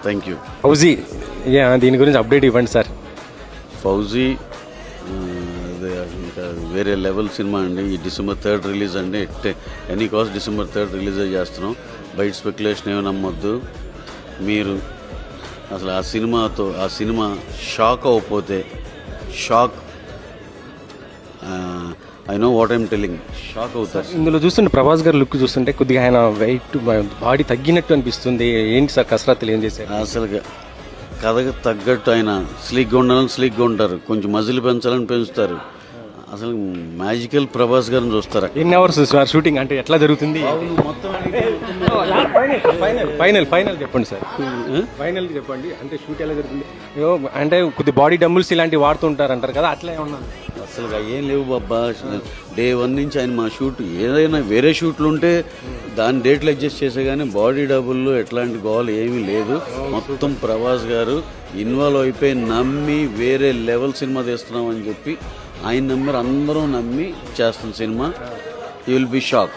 Thank you. Fauji, దీని గురించి update ఇవ్వండి సార్. ఫౌజీ అదే ఇంకా వేరే లెవెల్ సినిమా అండి. ఈ December 3rd రిలీజ్ అండి. Any cost December 3rd release చేస్తున్నాం. బయట స్పెక్యులేషన్ ఏమి నమ్మొద్దు. మీరు అసలు ఆ సినిమా షాక్ అవ్వకపోతే shock, I know what I'm telling, shock అవుతారు. ఇందులో చూస్తుంటే ప్రభాస్ గారు లుక్ చూస్తుంటే కొద్దిగా ఆయన వెయిట్ బాడీ తగ్గినట్టు అనిపిస్తుంది. ఏంటి సార్ కసరత్తులు ఏం చేశారు? అసలు కథకు తగ్గట్టు ఆయన స్లీక్గా ఉండాలని స్లీక్గా ఉంటారు, కొంచెం మజిల్ పెంచాలని పెంచుతారు. అసలు మ్యాజికల్ ప్రభాస్ గారిని చూస్తారా? ఎన్ని అవర్స్ సార్ షూటింగ్, అంటే ఎట్లా జరుగుతుంది? ఫైనల్ చెప్పండి సార్, ఫైనల్ చెప్పండి. అంటే షూట్ ఎలా జరుగుతుంది? అంటే కొద్ది బాడీ డంబుల్స్ ఇలాంటివి వాడుతుంటారు అంటారు కదా, అట్లా ఏమన్నా? అసలు ఏం లేవు బాబా. డే 1 నుంచి ఆయన మా షూట్ ఏదైనా వేరే షూట్లు ఉంటే దాని డేట్లు అడ్జస్ట్ చేసే కానీ బాడీ డబుల్లో ఎట్లాంటి గోల్ ఏమీ లేదు. మొత్తం ప్రభాస్ గారు ఇన్వాల్వ్ అయిపోయి నమ్మి వేరే లెవెల్ సినిమా తీస్తున్నాం అని చెప్పి ఆయన నమ్మారు, అందరూ నమ్మి చేస్తున్న cinema. You will be shock.